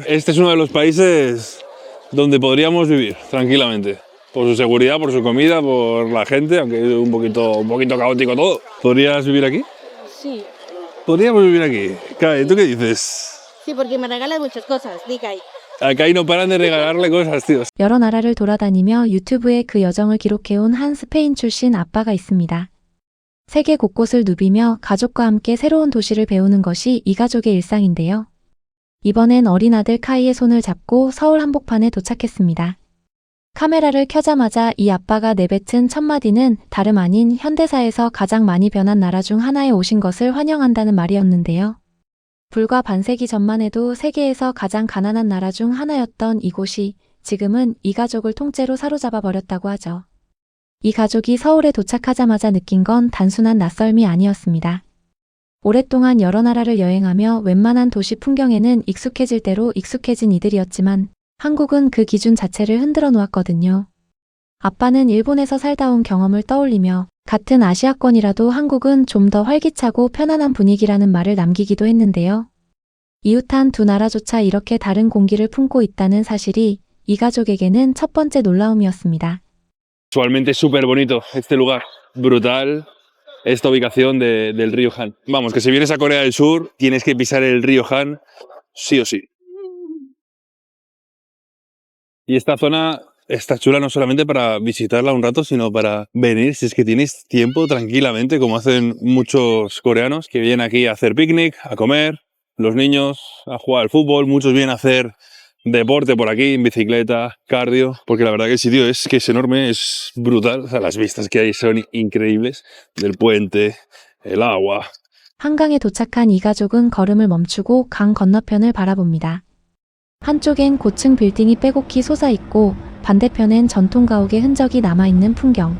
Este es uno de los países donde podríamos vivir tranquilamente. Por su seguridad, por su comida, por la gente, aunque es un poquito caótico todo. ¿Podrías vivir aquí? Sí. Podríamos vivir aquí. Kai, ¿tú qué dices? Sí, porque me regalan muchas cosas, diga ahí. A Kai no paran de regalarle cosas, tío. 여러 나라를 돌아다니며 유튜브에 그 여정을 기록해온 한 스페인 출신 아빠가 있습니다. 세계 곳곳을 누비며 가족과 함께 새로운 도시를 배우는 것이 이 가족의 일상인데요. 이번엔 어린 아들 카이의 손을 잡고 서울 한복판에 도착했습니다. 카메라를 켜자마자 이 아빠가 내뱉은 첫 마디는 다름 아닌 현대사에서 가장 많이 변한 나라 중 하나에 오신 것을 환영한다는 말이었는데요. 불과 반세기 전만 해도 세계에서 가장 가난한 나라 중 하나였던 이곳이 지금은 이 가족을 통째로 사로잡아 버렸다고 하죠. 이 가족이 서울에 도착하자마자 느낀 건 단순한 낯설미 아니었습니다. 오랫동안 여러 나라를 여행하며 웬만한 도시 풍경에는 익숙해질 대로 익숙해진 이들이었지만 한국은 그 기준 자체를 흔들어 놓았거든요. 아빠는 일본에서 살다 온 경험을 떠올리며 같은 아시아권이라도 한국은 좀 더 활기차고 편안한 분위기라는 말을 남기기도 했는데요. 이웃한 두 나라조차 이렇게 다른 공기를 품고 있다는 사실이 이 가족에게는 첫 번째 놀라움이었습니다. Visualmente es súper bonito este lugar, brutal esta ubicación del río Han. Vamos, que si vienes a Corea del Sur tienes que pisar el río Han sí o sí. Y esta zona está chula no solamente para visitarla un rato, sino para venir, si es que tienes tiempo, tranquilamente, como hacen muchos coreanos que vienen aquí a hacer picnic, a comer, los niños a jugar al fútbol, muchos vienen a hacer deporte por aquí, en bicicleta, cardio, porque la verdad que el sitio es enorme, es brutal, o sea, las vistas que hay son increíbles, del puente, el agua. 한강에 도착한 이 가족은 걸음을 멈추고 강 건너편을 바라봅니다. 한쪽엔 고층 빌딩이 빼곡히 솟아있고 반대편엔 전통 가옥의 흔적이 남아있는 풍경.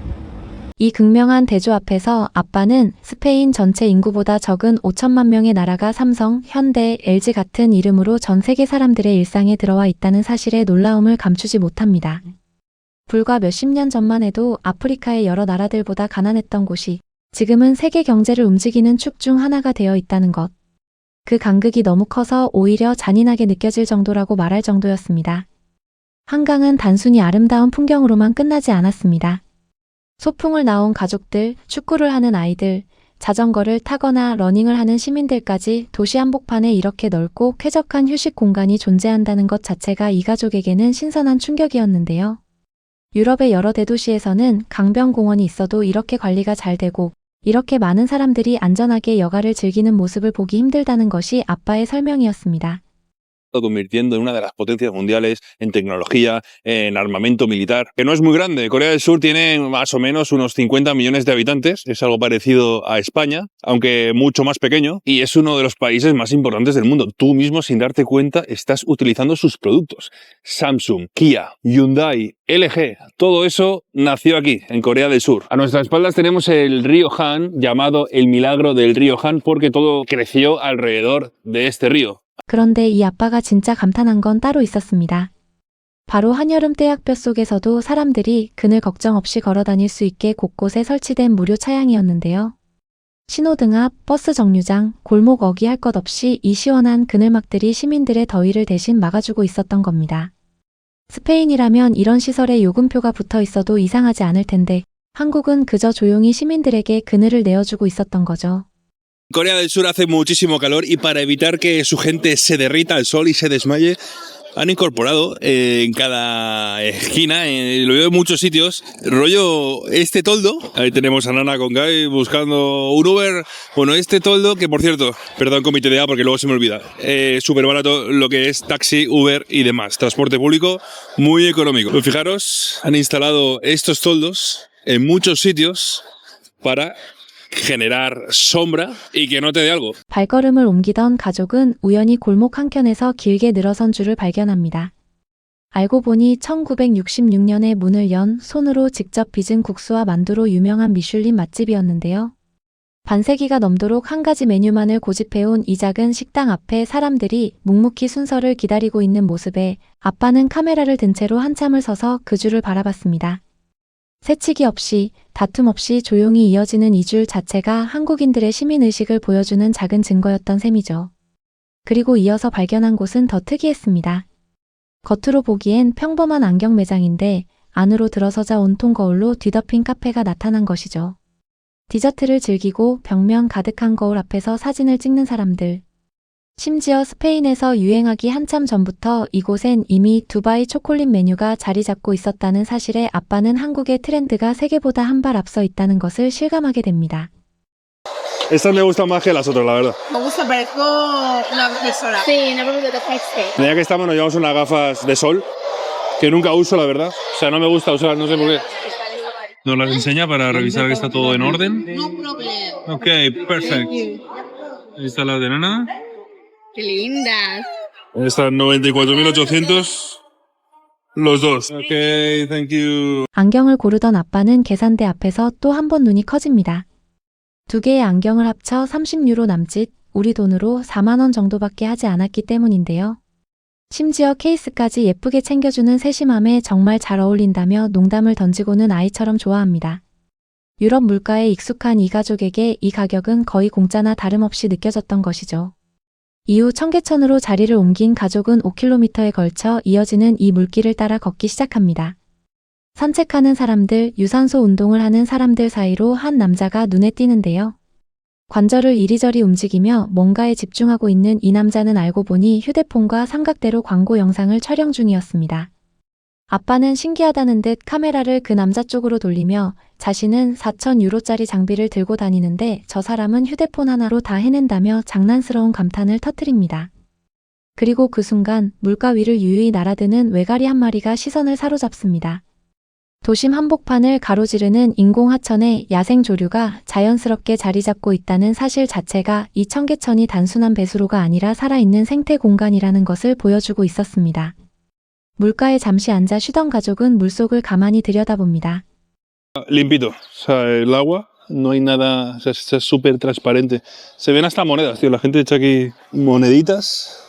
이 극명한 대조 앞에서 아빠는 스페인 전체 인구보다 적은 5천만 명의 나라가 삼성, 현대, LG 같은 이름으로 전 세계 사람들의 일상에 들어와 있다는 사실에 놀라움을 감추지 못합니다. 불과 몇십 년 전만 해도 아프리카의 여러 나라들보다 가난했던 곳이 지금은 세계 경제를 움직이는 축 중 하나가 되어 있다는 것. 그 간극이 너무 커서 오히려 잔인하게 느껴질 정도라고 말할 정도였습니다. 한강은 단순히 아름다운 풍경으로만 끝나지 않았습니다. 소풍을 나온 가족들, 축구를 하는 아이들, 자전거를 타거나 러닝을 하는 시민들까지 도시 한복판에 이렇게 넓고 쾌적한 휴식 공간이 존재한다는 것 자체가 이 가족에게는 신선한 충격이었는데요. 유럽의 여러 대도시에서는 강변공원이 있어도 이렇게 관리가 잘 되고 이렇게 많은 사람들이 안전하게 여가를 즐기는 모습을 보기 힘들다는 것이 아빠의 설명이었습니다. Convirtiendo en una de las potencias mundiales en tecnología, en armamento militar, que no es muy grande. Corea del Sur tiene más o menos unos 50 millones de habitantes, es algo parecido a España, aunque mucho más pequeño, y es uno de los países más importantes del mundo. Tú mismo, sin darte cuenta, estás utilizando sus productos. Samsung, Kia, Hyundai, LG, todo eso nació aquí, en Corea del Sur. A nuestras espaldas tenemos el río Han, llamado el milagro del río Han, porque todo creció alrededor de este río. 그런데 이 아빠가 진짜 감탄한 건 따로 있었습니다. 바로 한여름 떼약볕 속에서도 사람들이 그늘 걱정 없이 걸어 다닐 수 있게 곳곳에 설치된 무료 차량이었는데요. 신호등 앞, 버스 정류장, 골목 어기할 것 없이 이 시원한 그늘막들이 시민들의 더위를 대신 막아주고 있었던 겁니다. 스페인이라면 이런 시설에 요금표가 붙어 있어도 이상하지 않을 텐데 한국은 그저 조용히 시민들에게 그늘을 내어주고 있었던 거죠. Corea del Sur hace muchísimo calor y para evitar que su gente se derrita al sol y se desmaye, han incorporado en cada esquina, lo veo en muchos sitios, rollo este toldo. Ahí tenemos a Nana con Guy buscando un Uber. Bueno, este toldo, que por cierto, perdón comité de A porque luego se me olvida, súper barato lo que es taxi, Uber y demás. Transporte público muy económico. Pues fijaros, han instalado estos toldos en muchos sitios para generar sombra y que no te dé algo. 발걸음을 옮기던 가족은 우연히 골목 한켠에서 길게 늘어선 줄을 발견합니다. 알고 보니 1966년에 문을 연 손으로 직접 빚은 국수와 만두로 유명한 미슐린 맛집이었는데요. 반세기가 넘도록 한 가지 메뉴만을 고집해온 이 작은 식당 앞에 사람들이 묵묵히 순서를 기다리고 있는 모습에 아빠는 카메라를 든 채로 한참을 서서 그 줄을 바라봤습니다. 새치기 없이 다툼 없이 조용히 이어지는 이 줄 자체가 한국인들의 시민의식을 보여주는 작은 증거였던 셈이죠. 그리고 이어서 발견한 곳은 더 특이했습니다. 겉으로 보기엔 평범한 안경 매장인데 안으로 들어서자 온통 거울로 뒤덮인 카페가 나타난 것이죠. 디저트를 즐기고 벽면 가득한 거울 앞에서 사진을 찍는 사람들. 심지어 스페인에서 유행하기 한참 전부터 이곳엔 이미 두바이 초콜릿 메뉴가 자리 잡고 있었다는 사실에 아빠는 한국의 트렌드가 세계보다 한 발 앞서 있다는 것을 실감하게 됩니다. Esta me gusta más que las otras, la verdad. Me gusta, parezco una profesora. Sí, una pregunta de texto. Ya que estamos, nos llevamos unas gafas de sol que nunca uso, la verdad. O sea, no me gusta usar, no sé por qué. Nos las enseña para revisar que está todo en orden. No problem. Ok, perfecto. Ahí está la de Nana. Qué lindas. Esta 94.800. Los dos. Ok, thank you. 안경을 고르던 아빠는 계산대 앞에서 또 한 번 눈이 커집니다. 두 개의 안경을 합쳐 30유로 남짓, 우리 돈으로 4만 원 정도밖에 하지 않았기 때문인데요. 심지어 케이스까지 예쁘게 챙겨주는 세심함에 정말 잘 어울린다며 농담을 던지고는 아이처럼 좋아합니다. 유럽 물가에 익숙한 이 가족에게 이 가격은 거의 공짜나 다름없이 느껴졌던 것이죠. 이후 청계천으로 자리를 옮긴 가족은 5km에 걸쳐 이어지는 이 물길을 따라 걷기 시작합니다. 산책하는 사람들, 유산소 운동을 하는 사람들 사이로 한 남자가 눈에 띄는데요. 관절을 이리저리 움직이며 뭔가에 집중하고 있는 이 남자는 알고 보니 휴대폰과 삼각대로 광고 영상을 촬영 중이었습니다. 아빠는 신기하다는 듯 카메라를 그 남자 쪽으로 돌리며 자신은 4,000유로짜리 장비를 들고 다니는데 저 사람은 휴대폰 하나로 다 해낸다며 장난스러운 감탄을 터뜨립니다. 그리고 그 순간 물가 위를 유유히 날아드는 외가리 한 마리가 시선을 사로잡습니다. 도심 한복판을 가로지르는 인공하천에 야생조류가 자연스럽게 자리 잡고 있다는 사실 자체가 이 청계천이 단순한 배수로가 아니라 살아있는 생태 공간이라는 것을 보여주고 있었습니다. 물가에 잠시 앉아 쉬던 가족은 물속을 가만히 들여다봅니다. Limpito. O sea, el agua no hay nada, o sea, es súper transparente. Se ven hasta monedas, tío. La gente echa aquí moneditas.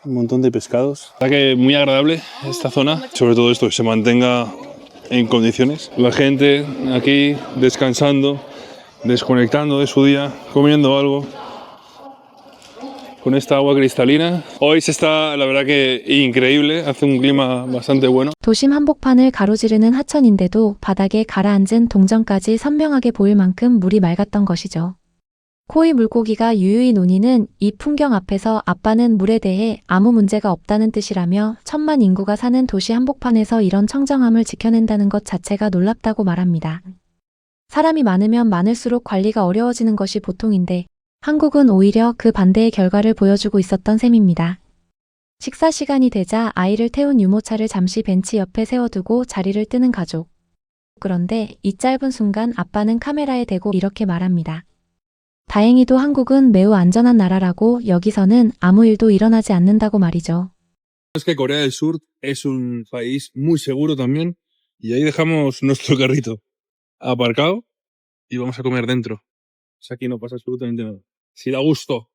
Un montón de pescados. La verdad que muy agradable esta zona. Sobre todo esto, que se mantenga en condiciones. La gente aquí descansando, desconectando de su día, comiendo algo. Con esta agua cristalina. Hoy se está, la verdad que increíble. Hace un clima bastante bueno. 도심 한복판을 가로지르는 하천인데도 바닥에 가라앉은 동전까지 선명하게 보일 만큼 물이 맑았던 것이죠. 코이 물고기가 유유히 노니는 이 풍경 앞에서 아빠는 물에 대해 아무 문제가 없다는 뜻이라며 1,000만 인구가 사는 도시 한복판에서 이런 청정함을 지켜낸다는 것 자체가 놀랍다고 말합니다. 사람이 많으면 많을수록 관리가 어려워지는 것이 보통인데 한국은 오히려 그 반대의 결과를 보여주고 있었던 셈입니다. 식사 시간이 되자 아이를 태운 유모차를 잠시 벤치 옆에 세워두고 자리를 뜨는 가족. 그런데 이 짧은 순간 아빠는 카메라에 대고 이렇게 말합니다. 다행히도 한국은 매우 안전한 나라라고 여기서는 아무 일도 일어나지 않는다고 말이죠. Es que Corea del Sur es un país muy seguro también y ahí dejamos nuestro carrito aparcado y vamos a comer dentro. O sea, aquí no pasa absolutamente nada. Si da gusto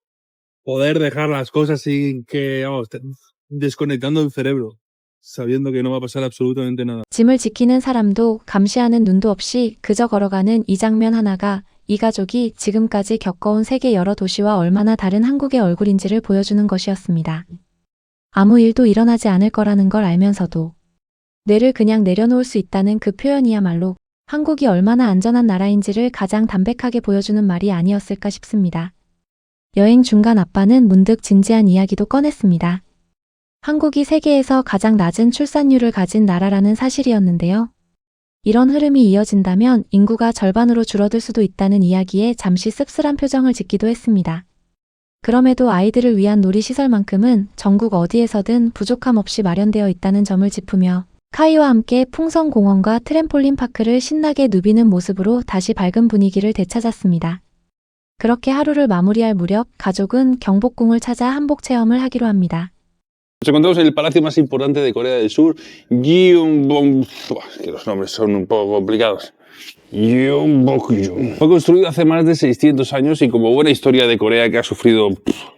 poder dejar las cosas sin que, vamos, desconectando el cerebro, sabiendo que no va a pasar absolutamente nada. 짐을 지키는 사람도 감시하는 눈도 없이 그저 걸어가는 이 장면 하나가 이 가족이 지금까지 겪어온 세계 여러 도시와 얼마나 다른 한국의 얼굴인지를 보여주는 것이었습니다. 아무 일도 일어나지 않을 거라는 걸 알면서도 뇌를 그냥 내려놓을 수 있다는 그 표현이야말로 한국이 얼마나 안전한 나라인지를 가장 담백하게 보여주는 말이 아니었을까 싶습니다. 여행 중간 아빠는 문득 진지한 이야기도 꺼냈습니다. 한국이 세계에서 가장 낮은 출산율을 가진 나라라는 사실이었는데요. 이런 흐름이 이어진다면 인구가 절반으로 줄어들 수도 있다는 이야기에 잠시 씁쓸한 표정을 짓기도 했습니다. 그럼에도 아이들을 위한 놀이시설만큼은 전국 어디에서든 부족함 없이 마련되어 있다는 점을 짚으며 카이와 함께 풍성공원과 트램폴린 파크를 신나게 누비는 모습으로 다시 밝은 분위기를 되찾았습니다. 그렇게 하루를 마무리할 무렵 가족은 경복궁을 찾아 한복 체험을 하기로 합니다. Nos encontramos en el palacio más importante de Corea del Sur, Gyeongbokgung. Es que los nombres son un poco complicados. Gyeongbokgung. Fue construido hace más de 600 años y como buena historia de Corea que ha sufrido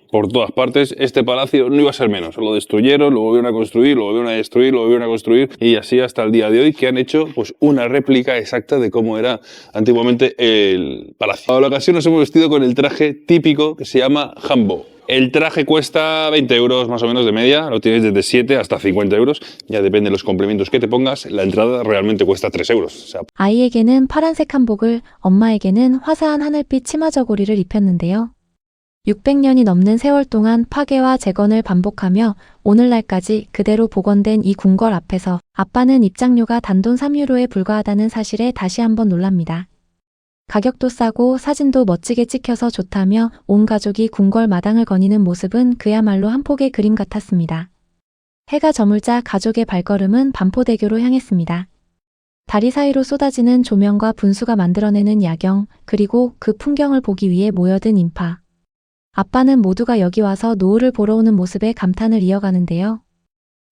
por todas partes, este palacio no iba a ser menos. Lo destruyeron, lo volvieron a construir, lo volvieron a destruir, lo volvieron a construir y así hasta el día de hoy que han hecho pues una réplica exacta de cómo era antiguamente el palacio. Para la ocasión nos hemos vestido con el traje típico que se llama hanbok. El traje cuesta 20 euros más o menos de media, lo tienes desde 7 hasta 50 euros, ya depende de los complementos que te pongas, la entrada realmente cuesta 3 euros. O sea, 아이에게는 파란색 한복을, 엄마에게는 화사한 하늘빛 치마 저고리를 입혔는데요. 600년이 넘는 세월 동안 파괴와 재건을 반복하며 오늘날까지 그대로 복원된 이 궁궐 앞에서 아빠는 입장료가 단돈 3유로에 불과하다는 사실에 다시 한번 놀랍니다. 가격도 싸고 사진도 멋지게 찍혀서 좋다며 온 가족이 궁궐 마당을 거니는 모습은 그야말로 한 폭의 그림 같았습니다. 해가 저물자 가족의 발걸음은 반포대교로 향했습니다. 다리 사이로 쏟아지는 조명과 분수가 만들어내는 야경, 그리고 그 풍경을 보기 위해 모여든 인파. 아빠는 모두가 여기 와서 노을을 보러 오는 모습에 감탄을 이어가는데요.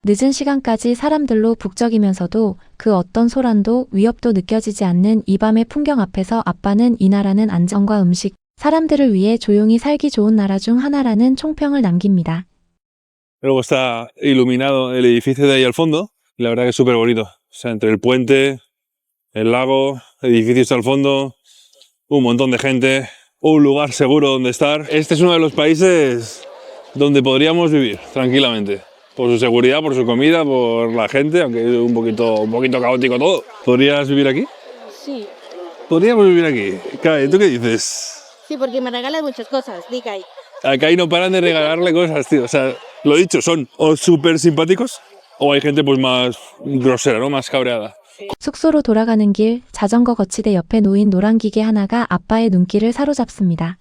늦은 시간까지 사람들로 북적이면서도 그 어떤 소란도 위협도 느껴지지 않는 이 밤의 풍경 앞에서 아빠는 이 나라는 안정과 음식, 사람들을 위해 조용히 살기 좋은 나라 중 하나라는 총평을 남깁니다. luego está iluminado el edificio de ahí al fondo, y la verdad que es súper bonito. O sea, entre el puente, el lago, edificios al fondo, un montón de gente, un lugar seguro donde estar. Este es uno de los países donde podríamos vivir tranquilamente. Por su seguridad, por su comida, por la gente, aunque es un poquito caótico todo. ¿Podrías vivir aquí? Sí. Podríamos vivir aquí. Kai, ¿tú qué dices? Sí, porque me regalan muchas cosas, diga ahí. A Kai no paran de regalarle cosas, tío. O sea, lo dicho, son o súper simpáticos o hay gente pues más grosera, ¿no? Más cabreada. 숙소로 돌아가는 길, 자전거 거치대 옆에 놓인 노란 기계 하나가 아빠의 눈길을 사로잡습니다.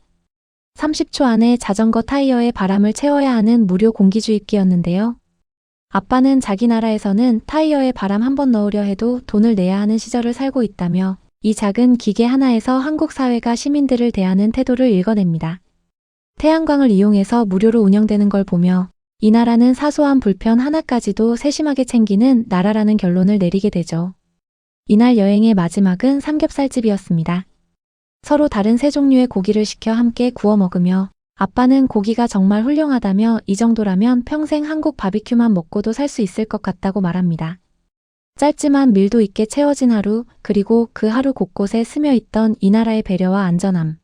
30초 안에 자전거 타이어에 바람을 채워야 하는 무료 공기주입기였는데요. 아빠는 자기 나라에서는 타이어에 바람 한 번 넣으려 해도 돈을 내야 하는 시절을 살고 있다며 이 작은 기계 하나에서 한국 사회가 시민들을 대하는 태도를 읽어냅니다. 태양광을 이용해서 무료로 운영되는 걸 보며 이 나라는 사소한 불편 하나까지도 세심하게 챙기는 나라라는 결론을 내리게 되죠. 이날 여행의 마지막은 삼겹살집이었습니다. 서로 다른 세 종류의 고기를 시켜 함께 구워 먹으며 아빠는 고기가 정말 훌륭하다며 이 정도라면 평생 한국 바비큐만 먹고도 살 수 있을 것 같다고 말합니다. 짧지만 밀도 있게 채워진 하루, 그리고 그 하루 곳곳에 스며있던 이 나라의 배려와 안전함.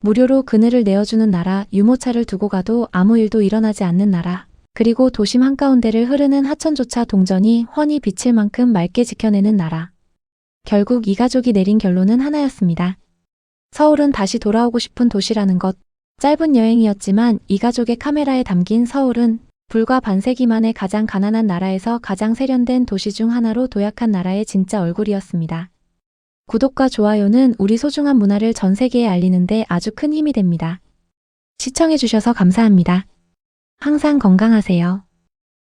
무료로 그늘을 내어주는 나라, 유모차를 두고 가도 아무 일도 일어나지 않는 나라, 그리고 도심 한가운데를 흐르는 하천조차 동전이 훤히 비칠 만큼 맑게 지켜내는 나라. 결국 이 가족이 내린 결론은 하나였습니다. 서울은 다시 돌아오고 싶은 도시라는 것. 짧은 여행이었지만 이 가족의 카메라에 담긴 서울은 불과 반세기 만에 가장 가난한 나라에서 가장 세련된 도시 중 하나로 도약한 나라의 진짜 얼굴이었습니다. 구독과 좋아요는 우리 소중한 문화를 전 세계에 알리는데 아주 큰 힘이 됩니다. 시청해주셔서 감사합니다. 항상 건강하세요.